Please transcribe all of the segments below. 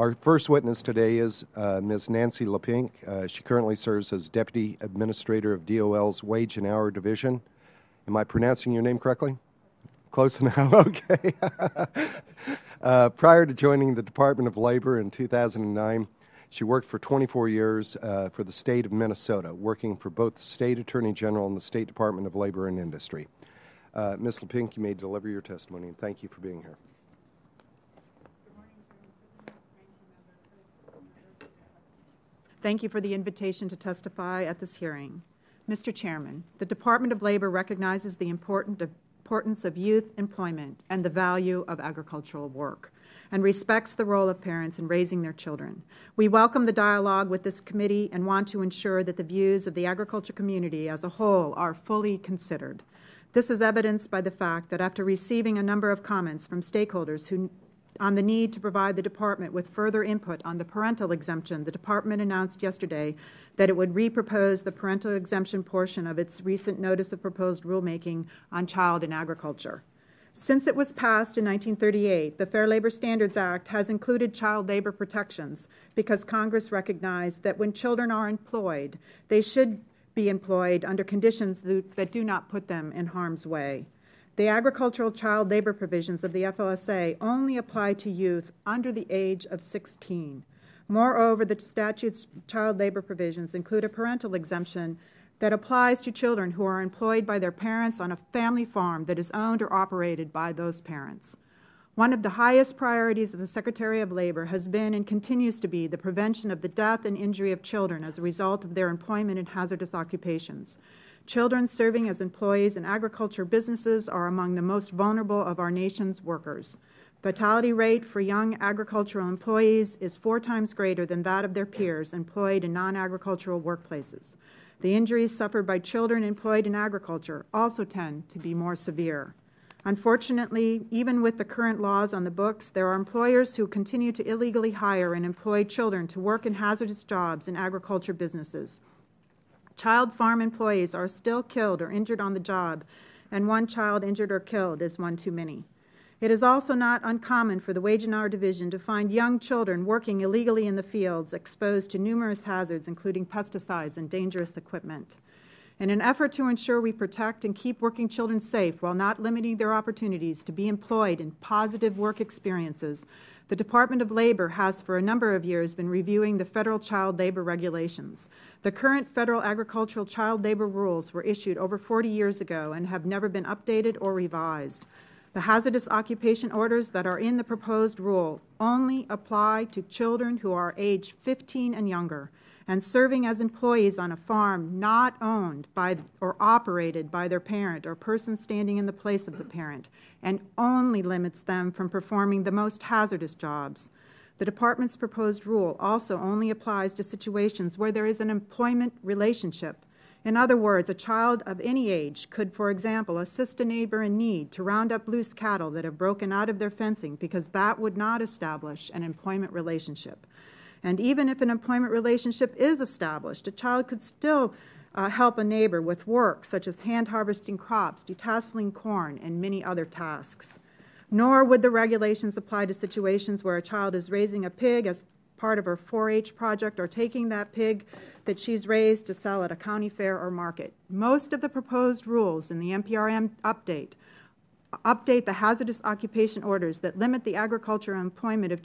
Our first witness today is Ms. Nancy Leppink. She currently serves as Deputy Administrator of DOL's Wage and Hour Division. Am I pronouncing your name correctly? Close enough, okay. Prior to joining the Department of Labor in 2009, she worked for 24 years for the state of Minnesota, working for both the State Attorney General and the State Department of Labor and Industry. Ms. Leppink, you may deliver your testimony, and thank you for being here. Thank you for the invitation to testify at this hearing. Mr. Chairman, the Department of Labor recognizes the importance of youth employment and the value of agricultural work, and respects the role of parents in raising their children. We welcome the dialogue with this committee and want to ensure that the views of the agriculture community as a whole are fully considered. This is evidenced by the fact that after receiving a number of comments from stakeholders on the need to provide the Department with further input on the parental exemption, the Department announced yesterday that it would repropose the parental exemption portion of its recent Notice of Proposed Rulemaking on Child and Agriculture. Since it was passed in 1938, the Fair Labor Standards Act has included child labor protections because Congress recognized that when children are employed, they should be employed under conditions that do not put them in harm's way. The agricultural child labor provisions of the FLSA only apply to youth under the age of 16. Moreover, the statute's child labor provisions include a parental exemption that applies to children who are employed by their parents on a family farm that is owned or operated by those parents. One of the highest priorities of the Secretary of Labor has been and continues to be the prevention of the death and injury of children as a result of their employment in hazardous occupations. Children serving as employees in agriculture businesses are among the most vulnerable of our nation's workers. Fatality rate for young agricultural employees is 4 times greater than that of their peers employed in non-agricultural workplaces. The injuries suffered by children employed in agriculture also tend to be more severe. Unfortunately, even with the current laws on the books, there are employers who continue to illegally hire and employ children to work in hazardous jobs in agriculture businesses. Child farm employees are still killed or injured on the job, and one child injured or killed is one too many. It is also not uncommon for the Wage and Hour Division to find young children working illegally in the fields, exposed to numerous hazards, including pesticides and dangerous equipment. In an effort to ensure we protect and keep working children safe while not limiting their opportunities to be employed in positive work experiences, the Department of Labor has for a number of years been reviewing the federal child labor regulations. The current federal agricultural child labor rules were issued over 40 years ago and have never been updated or revised. The hazardous occupation orders that are in the proposed rule only apply to children who are age 15 and younger and serving as employees on a farm not owned by or operated by their parent or person standing in the place of the parent, and only limits them from performing the most hazardous jobs. The Department's proposed rule also only applies to situations where there is an employment relationship. In other words, a child of any age could, for example, assist a neighbor in need to round up loose cattle that have broken out of their fencing because that would not establish an employment relationship. And even if an employment relationship is established, a child could still help a neighbor with work such as hand harvesting crops, detasseling corn, and many other tasks. Nor would the regulations apply to situations where a child is raising a pig as part of her 4-H project or taking that pig that she's raised to sell at a county fair or market. Most of the proposed rules in the NPRM update the hazardous occupation orders that limit the agricultural employment of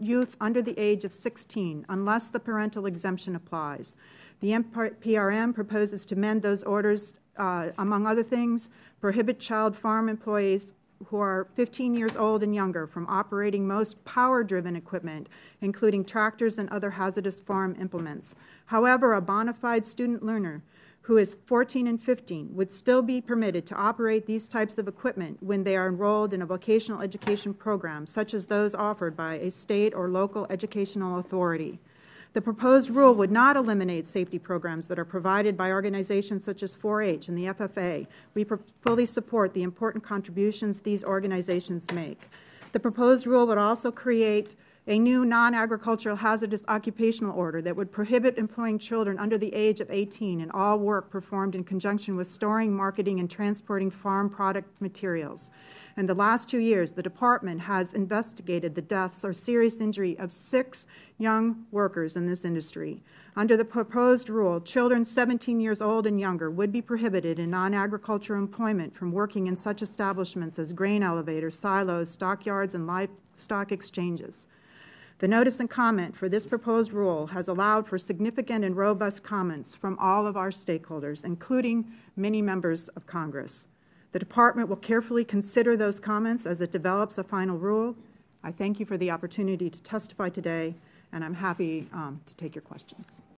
youth under the age of 16 unless the parental exemption applies. The NPRM proposes to amend those orders, among other things, prohibit child farm employees who are 15 years old and younger from operating most power-driven equipment, including tractors and other hazardous farm implements. However, a bona fide student learner who is 14 and 15 would still be permitted to operate these types of equipment when they are enrolled in a vocational education program, such as those offered by a state or local educational authority. The proposed rule would not eliminate safety programs that are provided by organizations such as 4-H and the FFA. We fully support the important contributions these organizations make. The proposed rule would also create a new non-agricultural hazardous occupational order that would prohibit employing children under the age of 18 in all work performed in conjunction with storing, marketing, and transporting farm product materials. In the last 2 years, the Department has investigated the deaths or serious injury of 6 young workers in this industry. Under the proposed rule, children 17 years old and younger would be prohibited in non-agricultural employment from working in such establishments as grain elevators, silos, stockyards, and livestock exchanges. The notice and comment for this proposed rule has allowed for significant and robust comments from all of our stakeholders, including many members of Congress. The Department will carefully consider those comments as it develops a final rule. I thank you for the opportunity to testify today, and I'm happy to take your questions.